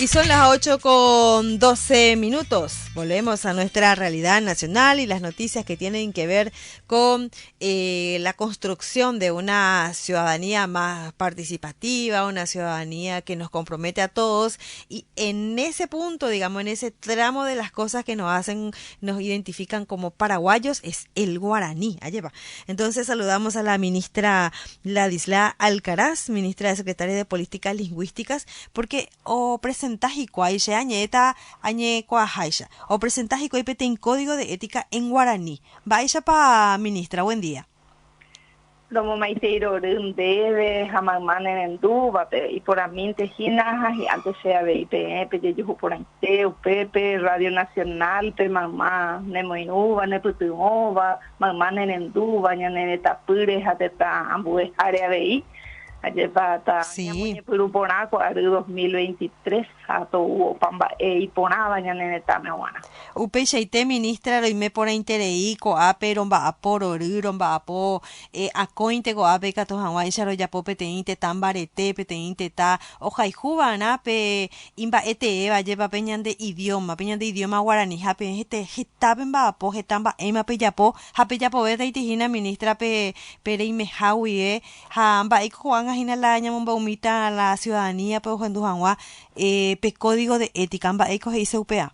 Y son las 8:12. Volvemos a nuestra realidad nacional y las noticias que tienen que ver con la construcción de una ciudadanía más participativa, una ciudadanía que nos compromete a todos. Y en ese punto, digamos, en ese tramo de las cosas que nos hacen, nos identifican como paraguayos, es el guaraní. Allá va. Entonces saludamos a la ministra Ladisla Alcaraz, ministra de Secretaría de Políticas Lingüísticas, porque presentaje añeta añe cuajaisha o presentaje pete en código de ética en guaraní. Vaya pa ministra, buen día. Lomo maiteiro debe jamán en duba y por amín tejina y antes sea VIP pe yo por ante Pepe Radio Nacional pe mamá nemo inuba ne putuova mamá en duba ñane tapure hateta ambue área BI Ayepata, sí. Puruponaco, Ari 2023, Ato Pamba e Iponaba, Ñaneta Mehuana. Upe Shaite ministra roime por interei coape romba aporo romba apo acointe coape cato hawaii charo yapo peteinte tambarete peteinte ta ojaijuba na pe imba ete lleva peñan de idioma guaraní hape este hetapen ba apo hetamba ema pe yapo vete itihina ministra pe pereime hawie hamba ikuanga hina la ñamomba umita la ciudadanía pe ojendujanwa pe código de ética amba eco dice UPA.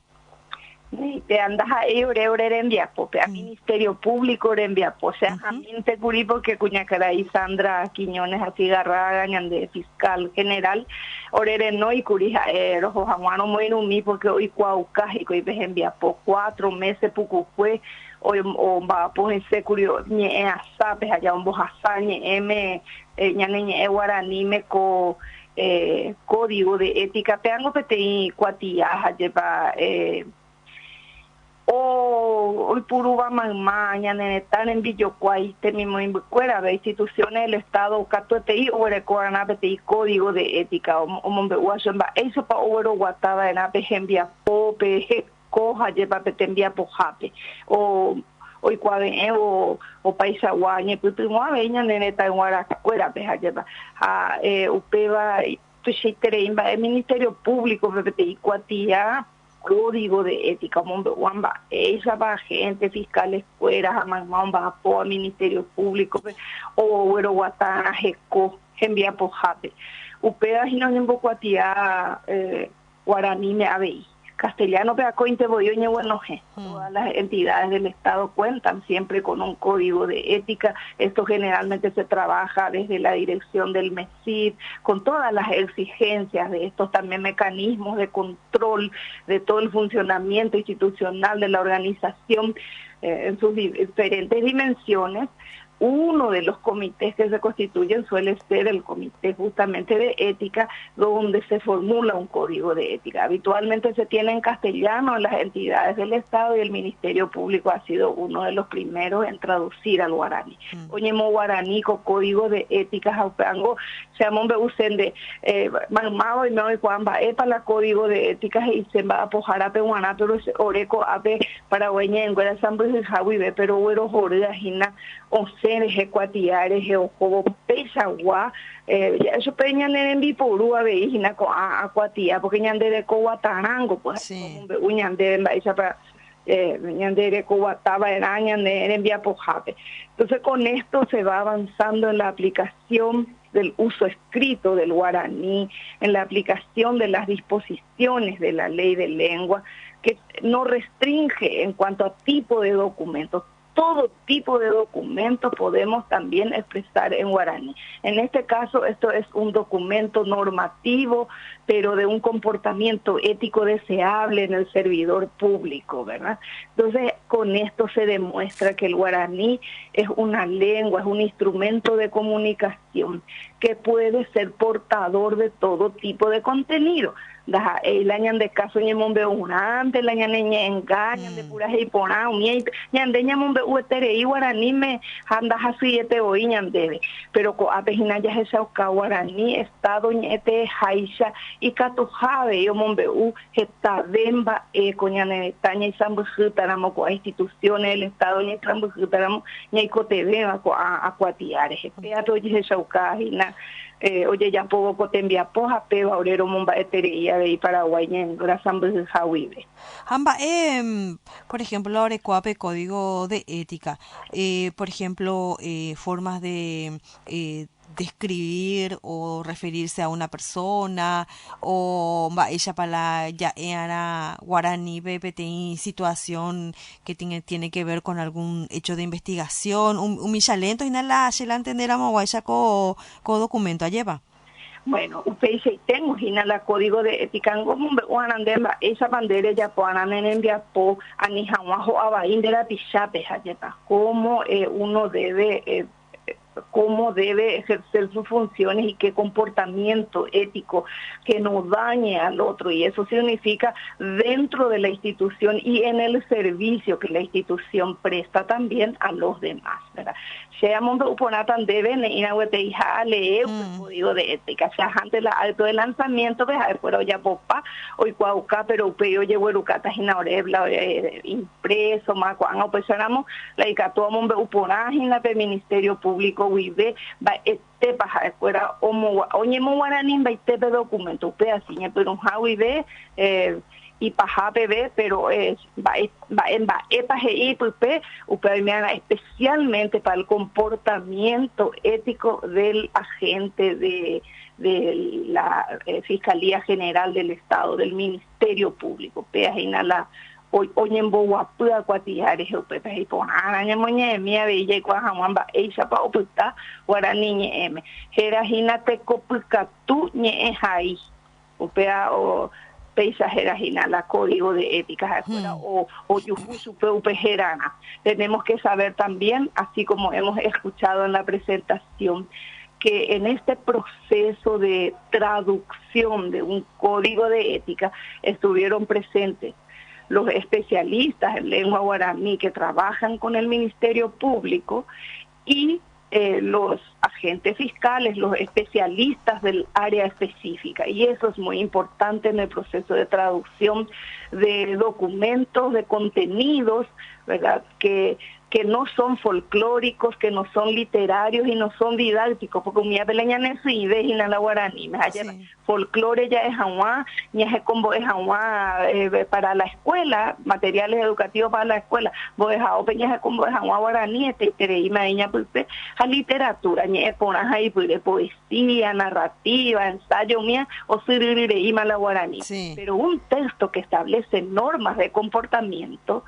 Te andas a eure enviapo, pe a Ministerio Público enviapo, o sea, a mí te curí porque cuñacara y Sandra Quiñones así garraga de fiscal general, orere no y curija rojo jamuano muy numi porque hoy cuauca y hoy ves enviapo 4 meses poco fue hoy va pues ese curio ni asapes allá un bojasañe ñane guaraní me co código de ética peango pete cuatía lleva hoy puruba maña nenetan en Villocuay te mismo inbucuera de instituciones del Estado catuetei o recorana betei código de ética o mombe guachamba eso pa oro guatada en apejembia pope coja lleva petembia pojape o hoy cuave o paisa guañe putumo veña neneta en guaracuera peja lleva a upeba tushitereimba el Ministerio Público betei cuatía código de ética mombe guamba esa va gente fiscales fuera jamás mamba po Ministerio Público o güero guatana jeco envía pojape upea hino nembo cuatía guaraní me abei castellano peaco inteboyoñe buenoje. Todas las entidades del Estado cuentan siempre con un código de ética. Esto generalmente se trabaja desde la dirección del MESID, con todas las exigencias de estos también mecanismos de control de todo el funcionamiento institucional de la organización en sus diferentes dimensiones. Uno de los comités que se constituyen suele ser el comité justamente de ética, donde se formula un código de ética. Habitualmente se tiene en castellano en las entidades del Estado y el Ministerio Público ha sido uno de los primeros en traducir al guaraní. Oñemo guaraní con código de ética, jaupango, se amombe usen de mamado y me voy cuamba, para la código de ética y se va a pojar a pehuana, pero oreco ape paraguaña en guara sambre y javive, pero güero jore ajina o seres ecuatiares o como pesagua eso peña en biporúa veígina con acuatía porque ñande de coatarango pues como ñande en esa para ñande de coataba en vía pojape. Entonces con esto se va avanzando en la aplicación del uso escrito del guaraní, en la aplicación de las disposiciones de la ley de lengua que no restringe en cuanto a tipo de documentos. Todo tipo de documentos podemos también expresar en guaraní. En este caso, esto es un documento normativo, pero de un comportamiento ético deseable en el servidor público, ¿verdad? Entonces, con esto se demuestra que el guaraní es una lengua, es un instrumento de comunicación que puede ser portador de todo tipo de contenido. El año de caso ñemombe unante, el año engañan de pura hipona, ñande ñemombe uetere y guaraní me anda así hoy ñandebe, pero co apejina ya esa oca guaraní estado ñete jaisha y catujabe yo mombeu está demba coñane taña y sambujutaramo con instituciones del Estado ni sambujutaramo ni cotebema a cuatiares peato y shaucajina oye ya poco te envía poja peba orero momba etería de Paraguay en la sambujujawibe. Hamba, por ejemplo, ahora coape código de ética, por ejemplo, formas de describir o referirse a una persona o va ella para ya era guaraní PPTI situación que tiene que ver con algún hecho de investigación un michalento y nada la entender a ella co documento lleva. Bueno, usted tengo la código de ética en común, esa bandera ya puedan enviar por anijamuajo a de la pichape, cómo uno debe cómo debe ejercer sus funciones y qué comportamiento ético que no dañe al otro, y eso significa dentro de la institución y en el servicio que la institución presta también a los demás, ¿verdad? Seamos uponatan deben ir a leer un código de ética, sea antes la alto de lanzamiento, pero ya popa hoy cuauca pero yo llevo educata ginaorebla impreso más cuando pues éramos la icatuamos uponagina del Ministerio Público vive va este paja fuera oye mo guaraní va este documento pe así pero un jawi ve y paja bebé pero va epaje pupe especialmente para el comportamiento ético del agente de la Fiscalía General del Estado, del Ministerio Público pe la hoy en Boguapua cuatiares o pepe y ponana ñamoñe mía bella y cuajamamba ella pa oputa guaraní ñeme jerajina te copuca tú ñe jai upea o peisa jerajina la código de ética o yujusu pe jerana. Tenemos que saber también, así como hemos escuchado en la presentación, que en este proceso de traducción de un código de ética estuvieron presentes los especialistas en lengua guaraní que trabajan con el Ministerio Público y los agentes fiscales, los especialistas del área específica. Y eso es muy importante en el proceso de traducción de documentos, de contenidos, ¿verdad? Que no son folclóricos, que no son literarios y no son didácticos, porque mi apeleña no se ve y la guaraní, folclore ya es agua, ya es combo es agua para la escuela, materiales educativos para la escuela, voy a peña es combo es agua guaraní, y maña pues a literatura, ya es ponas ahí pues poesía, narrativa, ensayo mía o y la guaraní, pero un texto que establece normas de comportamiento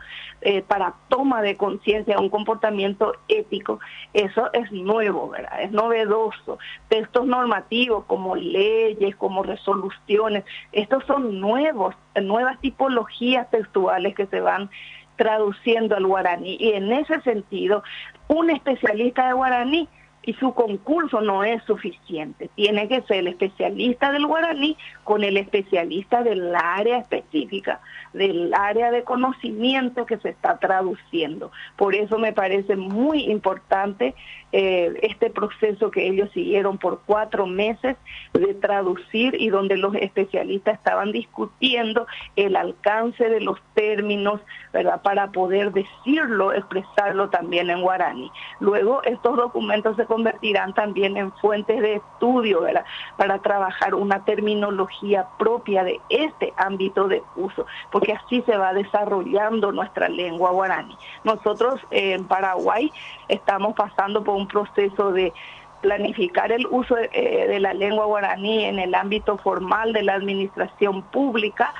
para toma de conciencia, un comportamiento ético, eso es nuevo, ¿verdad? Es novedoso. Textos normativos como leyes, como resoluciones, estos son nuevas tipologías textuales que se van traduciendo al guaraní, y en ese sentido, un especialista de guaraní y su concurso no es suficiente. Tiene que ser el especialista del guaraní con el especialista del área específica, del área de conocimiento que se está traduciendo. Por eso me parece muy importante este proceso que ellos siguieron por 4 meses de traducir, y donde los especialistas estaban discutiendo el alcance de los términos, ¿verdad?, para poder decirlo, expresarlo también en guaraní. Luego estos documentos se convertirán también en fuentes de estudio, ¿verdad?, para trabajar una terminología propia de este ámbito de uso, porque así se va desarrollando nuestra lengua guaraní. Nosotros en Paraguay estamos pasando por un proceso de planificar el uso de la lengua guaraní en el ámbito formal de la administración pública,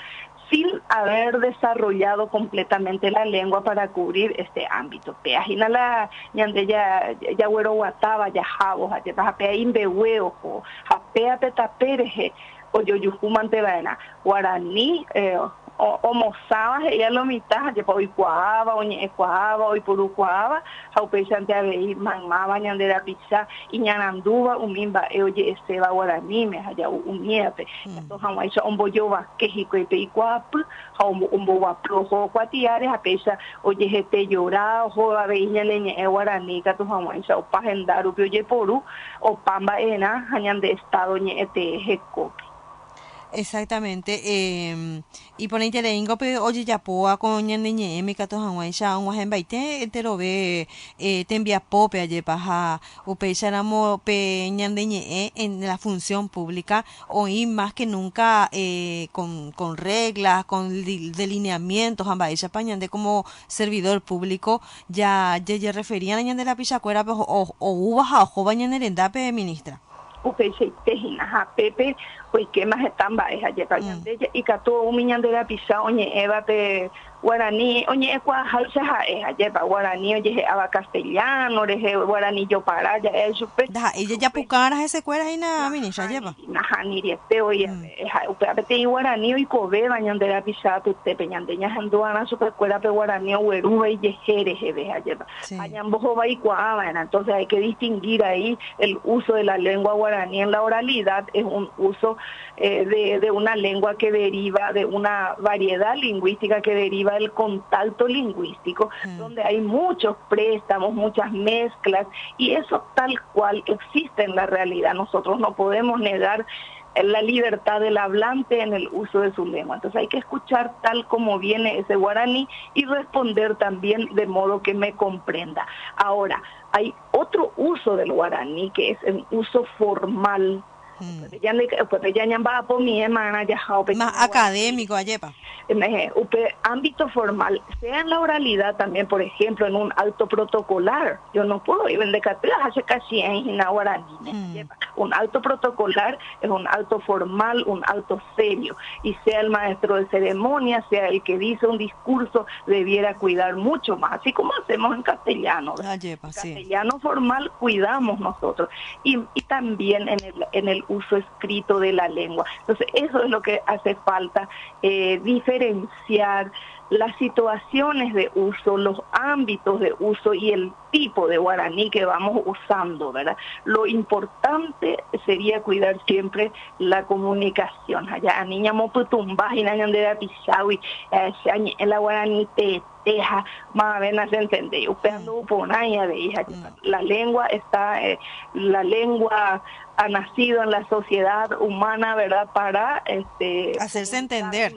sin haber desarrollado completamente la lengua para cubrir este ámbito. Peajina la ñande ya güero guataba ya jabo, ya pea imbehueo, japea petapereje, o yo yucumante vaina, guaraní, o mozabas ella lo mitad ya pa cuava o ñe cuava o puru cuava haupechante a veir mamaba ñandera pizza y ñananduba umimba oye seba guaraní me haya umiepe entonces hamaisha omboyoba que hicoipe y cuap omboba projo cuatiares a pesa oye jete llora ojo a veña leñe guaraní que tu hamaisha o pajendaru oye poru o pamba ena hañan de estado ñe te jecopi. Exactamente. Y por interés, oye, ya poa con ñandeñe, mi cato hanguay, ya un wajen baite, entero ve, te envía pope aye paja, upe charamo pe ñandeñe en la función pública, hoy más que nunca con reglas, con delineamientos, ambaisha pañande como servidor público, ya referían a ñande la pichacuera, o uva, o jova ñanerendape, ministra. Upeiche tehina ha pepe pues que más están baeja lleva Mm, ñande y cato umiñan de la pisa oñe eva pe guaraní oñe ecua halsa ha lleva guaraní oye aba castellano oye guaraní yo para ya es supe ella ya pucaras ese cuera y na ministra lleva. Nahani riete oye Mm, upe apete y guaraní y kobe bañan de la pisa tu te peñandeña janduana super cuera pe guaraní uerube y jere jebe lleva sí. hayan bojo va y cuava entonces hay que distinguir ahí el uso de la lengua guaraní en la oralidad es un uso de una lengua que deriva de una variedad lingüística que deriva del contacto lingüístico, Mm, donde hay muchos préstamos, muchas mezclas, y eso tal cual existe en la realidad. Nosotros no podemos negar la libertad del hablante en el uso de su lengua. Entonces hay que escuchar tal como viene ese guaraní y responder también de modo que me comprenda. Ahora, hay otro uso del guaraní que es el uso formal. mm. Ya ñamba po mi hermana ya jao Más pequeña académico, ayepa. ámbito formal, sea en la oralidad también, por ejemplo, en un acto protocolar. Yo no puedo ir de Catela hace casi en Guaraní. Mm, Un acto protocolar es un acto formal, un acto serio. Y sea el maestro de ceremonia, sea el que dice un discurso, debiera cuidar mucho más, así como hacemos en castellano. ayepa, En sí. castellano formal cuidamos nosotros. Y también en el uso escrito de la lengua. Entonces, eso es lo que hace falta, diferenciar las situaciones de uso, los ámbitos de uso y el tipo de guaraní que vamos usando, ¿verdad? Lo importante sería cuidar siempre la comunicación. Allá, niña moputumba, y nañan de la pisawi, en la guaraní te deja, más bien se entiende, upeando ponaya de hija. La lengua está, la lengua ha nacido en la sociedad humana, ¿verdad? Para Hacerse entender.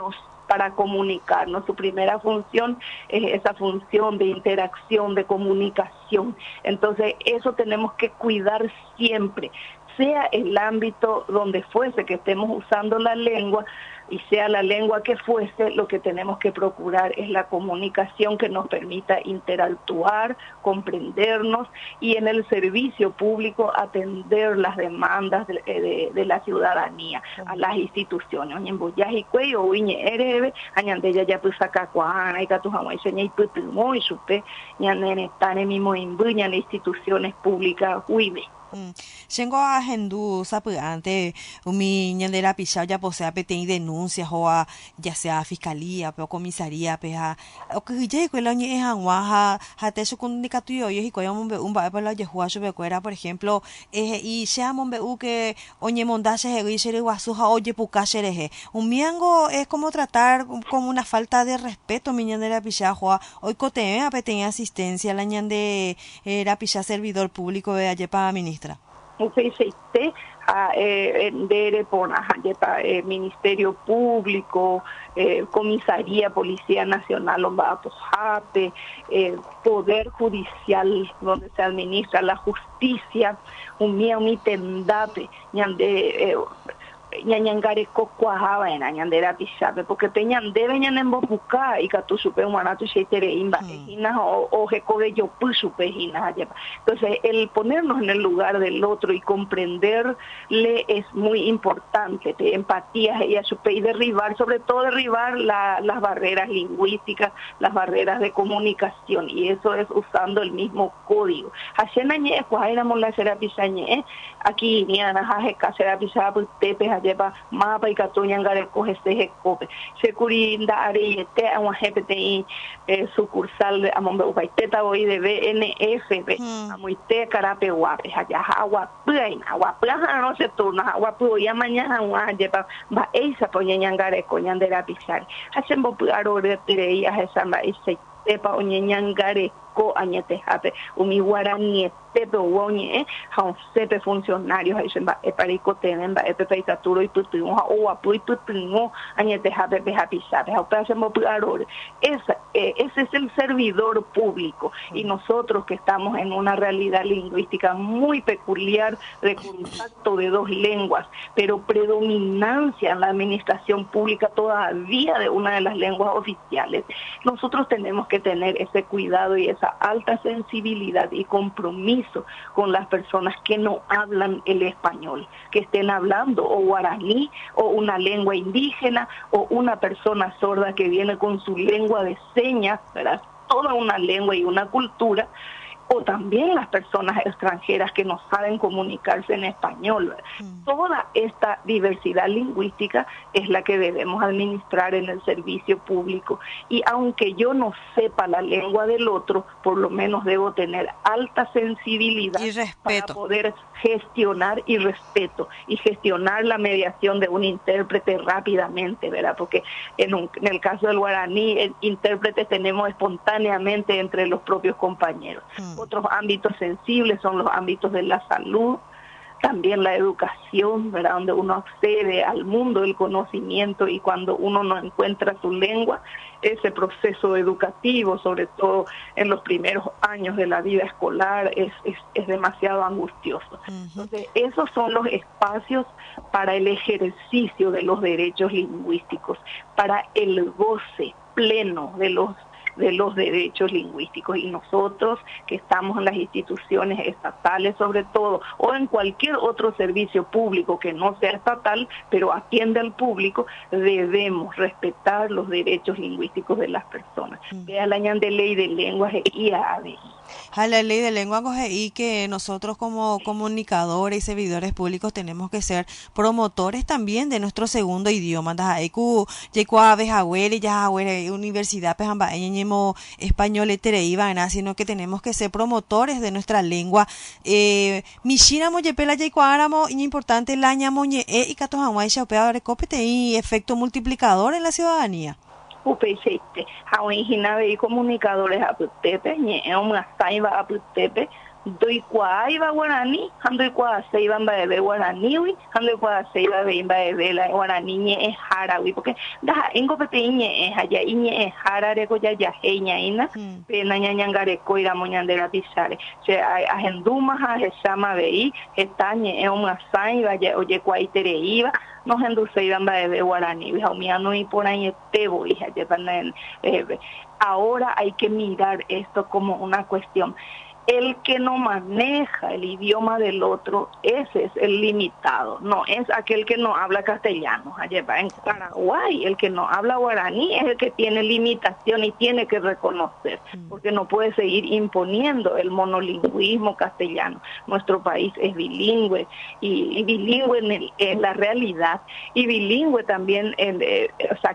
para comunicarnos. Su primera función es esa función de interacción, de comunicación. Entonces, eso tenemos que cuidar siempre, sea el ámbito donde fuese que estemos usando la lengua y sea la lengua que fuese, lo que tenemos que procurar es la comunicación que nos permita interactuar, comprendernos y en el servicio público atender las demandas de la ciudadanía, a las instituciones. Instituciones públicas, Tengo a Hendú Sapante, mi ñandera pichao ya posea peten denuncias o a ya sea fiscalía, o comisaría, peja, o que ya que la ñe hanwa ha te su comunicatorio y que yo mombe un ba para la jua su becuera, por ejemplo, y sea mombe u que oñe mondase he y sere guasuja oye puca sereje. Un miango es como tratar como una falta de respeto mi ñandera pichao, hoy cote a peten asistencia la ñande era picha servidor público de ayepa ministra. Ministerio Público, Comisaría, Policía Nacional, Poder Judicial, donde se administra la justicia, un tendate, ñañangare cocuajaba en añandera pisabe porque peñan debe ñanen bobuca y catu supe humanato sheitere imba o jecobe yo pu supe hina. Entonces el ponernos en el lugar del otro y comprenderle es muy importante, de empatía y a supe y derribar, sobre todo derribar las barreras lingüísticas, las barreras de comunicación, y eso es usando el mismo código. Hacenañe cuairamos la serapisañe aquí ni anajaje casera pisaba lleva mapa y catuñangare coge este cope securinda arete a un GPTI sucursal de amombe upaiteta hoy de BNF amuite carape guape allá agua plaja no se turna agua ya mañana lleva va esa poñangare coñandera pisar hacen popular ore tirei a esa ese epa oñangare ko añete hape umi guarani Pepe Woñe, Haun Sepe funcionarios, Eparico Tenen, Epe Peitaturo y Putingo, o Apu y Putingo, Añete Jape Japisape, ese es el servidor público y nosotros que estamos en una realidad lingüística muy peculiar de contacto de dos lenguas, pero predominancia en la administración pública todavía de una de las lenguas oficiales. Nosotros tenemos que tener ese cuidado y esa alta sensibilidad y compromiso con las personas que no hablan el español, que estén hablando o guaraní o una lengua indígena o una persona sorda que viene con su lengua de señas, ¿verdad? Toda una lengua y una cultura, o también las personas extranjeras que no saben comunicarse en español. Toda esta diversidad lingüística es la que debemos administrar en el servicio público. Y aunque yo no sepa la lengua del otro, por lo menos debo tener alta sensibilidad y respeto para poder gestionar y gestionar la mediación de un intérprete rápidamente, ¿verdad? Porque en el caso del guaraní, intérpretes tenemos espontáneamente entre los propios compañeros. Otros ámbitos sensibles son los ámbitos de la salud, también la educación, ¿verdad? Donde uno accede al mundo del conocimiento y cuando uno no encuentra su lengua, ese proceso educativo, sobre todo en los primeros años de la vida escolar, es demasiado angustioso. Entonces, esos son los espacios para el ejercicio de los derechos lingüísticos, para el goce pleno de los derechos lingüísticos, y nosotros que estamos en las instituciones estatales sobre todo o en cualquier otro servicio público que no sea estatal pero atiende al público, debemos respetar los derechos lingüísticos de las personas. Vea la de ley de lenguas y ABI. A la ley de lengua y que nosotros como comunicadores y servidores públicos tenemos que ser promotores también de nuestro segundo idioma. Universidad español sino que tenemos que ser promotores de nuestra lengua. Mishina moyepela yaikuáramo importante la ñamoñe y catojamuay chaupea recopete y efecto multiplicador en la ciudadanía. Upecheite, Hawinjinabe y comunicadores a Putepe, una saiba a Putepe, doikua iba guaraní, handoikua se iban bebe guaraní, handoikua se iba bebe la guaraní es jarawi, porque da ingo pepeñe es allá iñe es jarare ko ya heña ina, pena ñañangare ko ira moñandera pisare, se agenduma ha llama vei, estañe es una saiba ya oye cuaitere iba. Nos endulce iban de guaraní, no y por ahí tebo, hija, ahora hay que mirar esto como una cuestión. El que no maneja el idioma del otro, ese es el limitado, no es aquel que no habla castellano. En Paraguay, el que no habla guaraní es el que tiene limitación y tiene que reconocer, porque no puede seguir imponiendo el monolingüismo castellano. Nuestro país es bilingüe, y bilingüe en la realidad, y bilingüe también,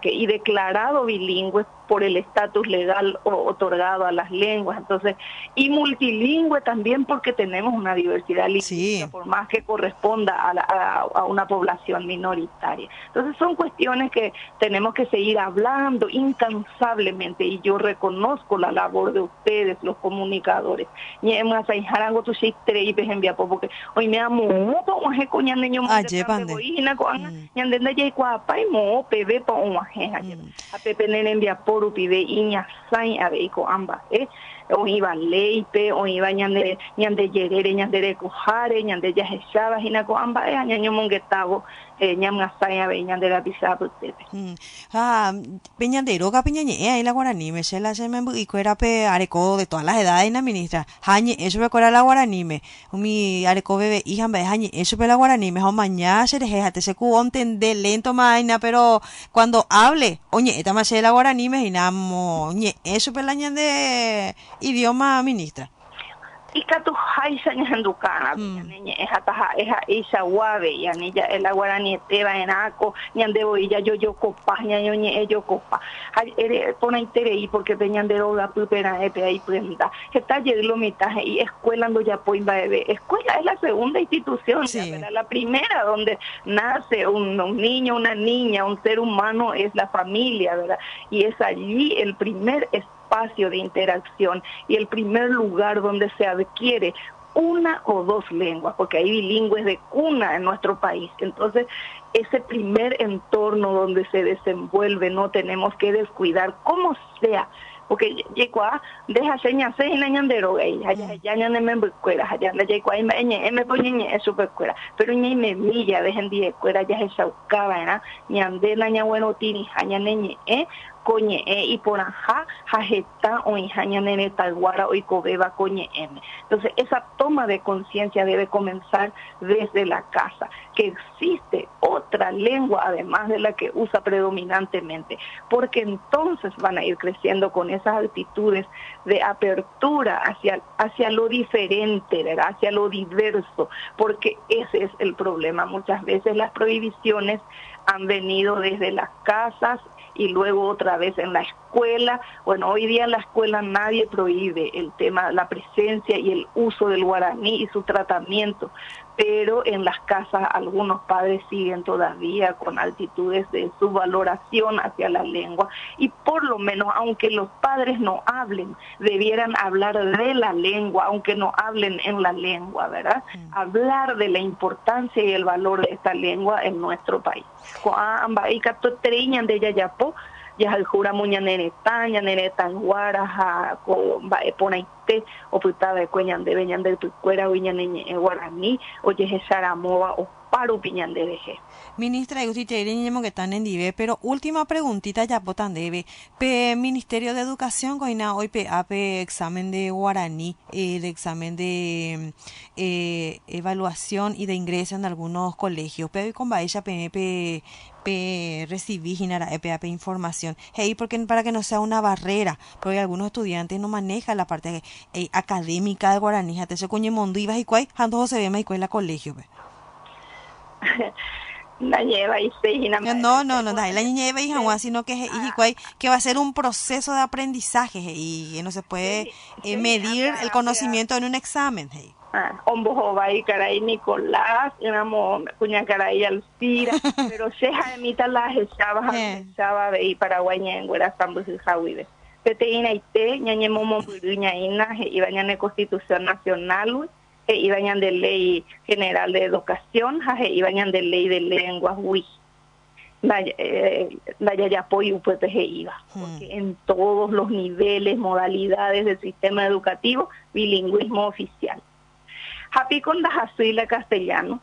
y declarado bilingüe por el estatus legal otorgado a las lenguas, entonces, y multilingüe también porque tenemos una diversidad lingüística, por más que corresponda a una población minoritaria. Entonces son cuestiones que tenemos que seguir hablando incansablemente, y yo reconozco la labor de ustedes, los comunicadores. Porque hoy me amo pide iña sain abeiko amba o iba leipe o iba ñande yerere ñande cojare ñande ya hechaba hinako amba ñaño mongetavo ñamga sain abe ñande la pisaba tepe peñandero capiñañe ahí la guaraní me se la se me y cuera pe areco de todas las edades na ministra hañe eso me cuera la guaraní me mi areco bebé hija me hañe eso pe la guaraní me mañana se dejate se cu entender lento maina, pero cuando hable oye esta más la guaraní me hinamo ñe eso pe la ñande idioma ministra. Y catu haisa ñandukana ñane esa isa guave ya ni ya el guaraní teba enaco ñandebo y ya yo copa ñañoñe ello copa pone interei porque peñandero la pupera epe ahí prenda está lleglo mitaje y escuela ando ya poimba bebé escuela es la segunda institución ya, la primera donde nace un niño, una niña, un ser humano es la familia, ¿verdad? Y es allí el primer espacio de interacción y el primer lugar donde se adquiere una o dos lenguas, porque hay bilingües de cuna en nuestro país. Entonces, ese primer entorno donde se desenvuelve no tenemos que descuidar, como sea, porque yekua deja señas se inañandero gay allá ya me escuela allá la yekua me poñe eso escuela pero ni me milla dejen de escuela ya se saucaba era ñande naña bueno tini aña neñe coñe y por ajá jajeta o jaña nene taguara o cobeba coñe m. Entonces esa toma de conciencia debe comenzar desde la casa, que existe otra lengua además de la que usa predominantemente, porque entonces van a ir creciendo con esas actitudes de apertura hacia lo diferente, ¿verdad? Hacia lo diverso, porque ese es el problema. Muchas veces las prohibiciones han venido desde las casas y luego otra vez en la escuela. Bueno, hoy día en la escuela nadie prohíbe el tema, la presencia y el uso del guaraní y su tratamiento, pero en las casas algunos padres siguen todavía con actitudes de subvaloración hacia la lengua, y por lo menos, aunque los padres no hablen, debieran hablar de la lengua, aunque no hablen en la lengua, ¿verdad? Hablar de la importancia y el valor de esta lengua en nuestro país. Ya el jura muña nenetan guaraja con ponaite o puta de cueñan de veñan de tu cuera viña guaraní o yeje saramoa o paro piñan de deje. Ministra, yo te diré que están en dive, pero última preguntita ya botan debe. Ministerio de Educación coina hoy examen de guaraní, el examen de evaluación y de ingreso en algunos colegios. Pero con ella recibí información. Hey, porque para que no sea una barrera, porque algunos estudiantes no manejan la parte académica de guaraní. Te se coñe mondo ibas y cuay, ando se ve más y la colegio. La lleva y se no, la lleva y jamás, sino que va a ser un proceso de aprendizaje y no se puede medir el conocimiento en un examen. Ombo y caray Nicolás, cuña caray Alcira, pero se jamita la echaba de Paraguay en Güera Zambus y Jahuibe. Peteína y te, ñañe momo ñaina, y bañan de Constitución Nacional, y bañan de Ley General de Educación, y bañan de Ley de Lenguas, la yayapo y UPTG iba, porque en todos los niveles, modalidades del sistema educativo, bilingüismo oficial. Happy con la castellano,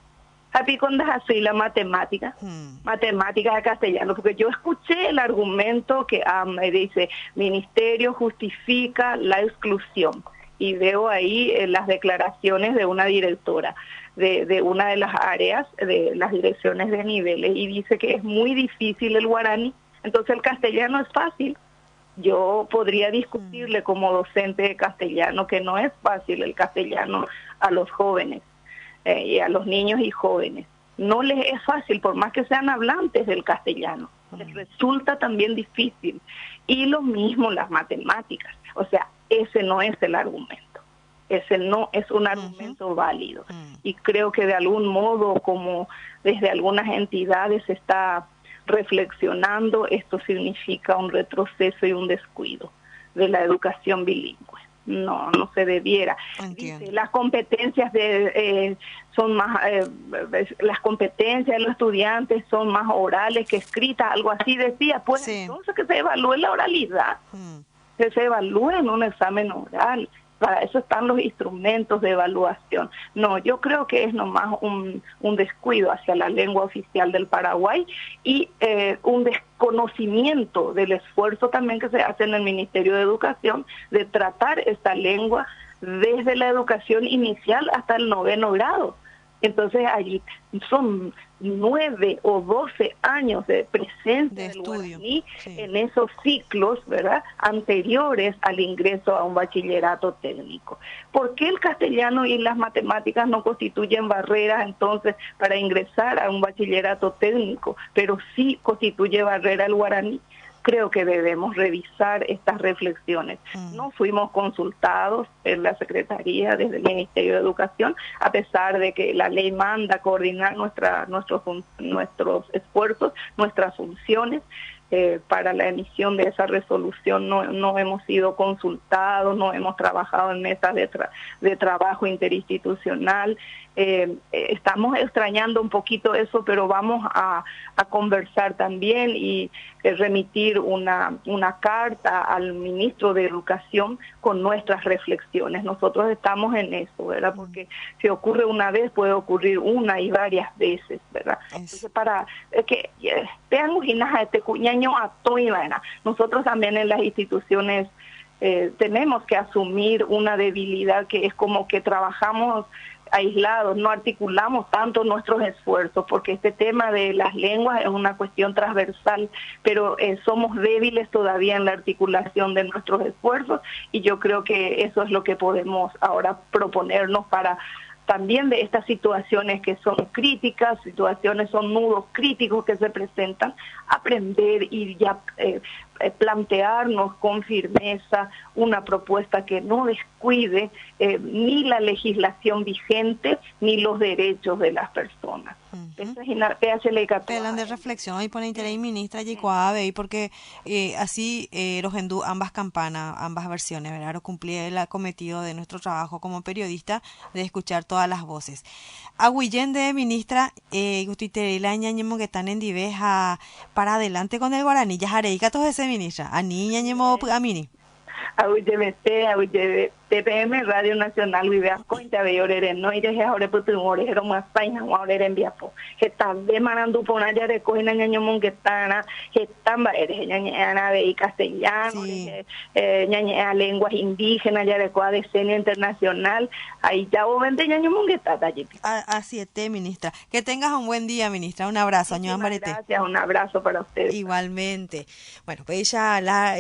happy con la matemática, matemática de castellano, porque yo escuché el argumento que me dice, ministerio justifica la exclusión, y veo ahí las declaraciones de una directora de una de las áreas de las direcciones de niveles, y dice que es muy difícil el guaraní, entonces el castellano es fácil. Yo podría discutirle como docente de castellano que no es fácil el castellano a los jóvenes y a los niños y jóvenes. No les es fácil, por más que sean hablantes del castellano. Les resulta también difícil. Y lo mismo las matemáticas. O sea, ese no es el argumento. Ese no es un argumento válido. Y creo que de algún modo, como desde algunas entidades se está reflexionando, esto significa un retroceso y un descuido de la educación bilingüe. No se debiera. Dice, las competencias son más, las competencias de los estudiantes son más orales que escritas, algo así decía. Pues sí. Entonces que se evalúe la oralidad, que se evalúe en un examen oral. Para eso están los instrumentos de evaluación. No, yo creo que es nomás un descuido hacia la lengua oficial del Paraguay y un desconocimiento del esfuerzo también que se hace en el Ministerio de Educación de tratar esta lengua desde la educación inicial hasta el 9º grado. Entonces allí son 9 o 12 años de presencia del guaraní en esos ciclos, ¿verdad?, anteriores al ingreso a un bachillerato técnico. ¿Por qué el castellano y las matemáticas no constituyen barreras entonces para ingresar a un bachillerato técnico, pero sí constituye barrera el guaraní? Creo que debemos revisar estas reflexiones. No fuimos consultados en la Secretaría desde el Ministerio de Educación, a pesar de que la ley manda coordinar nuestros esfuerzos, nuestras funciones, para la emisión de esa resolución no hemos sido consultados, no hemos trabajado en mesas de trabajo interinstitucional. Estamos extrañando un poquito eso, pero vamos a conversar también y remitir una carta al ministro de Educación con nuestras reflexiones. Nosotros estamos en eso, ¿verdad? Porque si ocurre una vez, puede ocurrir una y varias veces, ¿verdad? Entonces, para que vean este cuñaño a toda, nosotros también en las instituciones tenemos que asumir una debilidad que es como que trabajamos aislados, no articulamos tanto nuestros esfuerzos, porque este tema de las lenguas es una cuestión transversal, pero somos débiles todavía en la articulación de nuestros esfuerzos, y yo creo que eso es lo que podemos ahora proponernos para también de estas situaciones que son críticas, son nudos críticos que se presentan, aprender y ya plantearnos con firmeza una propuesta que no descuide ni la legislación vigente ni los derechos de las personas. Pelan de reflexión y pone interés ministra y porque así Rogendú ambas campanas, ambas versiones, ¿verdad? Cumplir el cometido de nuestro trabajo como periodista de escuchar todas las voces. Aguillén de ministra, Gustiterila ñañemo que están en diveja para adelante con el guaraní, ya jareica todo ese ministra, a niña ñemo a mini. Aguillé TPM Radio Nacional Vivea Cointa Beyorere no iré ahora putumore pero más paina ahora en viapo que están demandando por una ya de coina ñaño monguetana que están baere ñañana de castellano ñaña lenguas indígenas ya de decenio internacional ahí ya vende ñaño monguetata allí. Así es, ministra. Que tengas un buen día, ministra. Un abrazo, Gracias, un abrazo para ustedes. Igualmente. Bueno, pues ella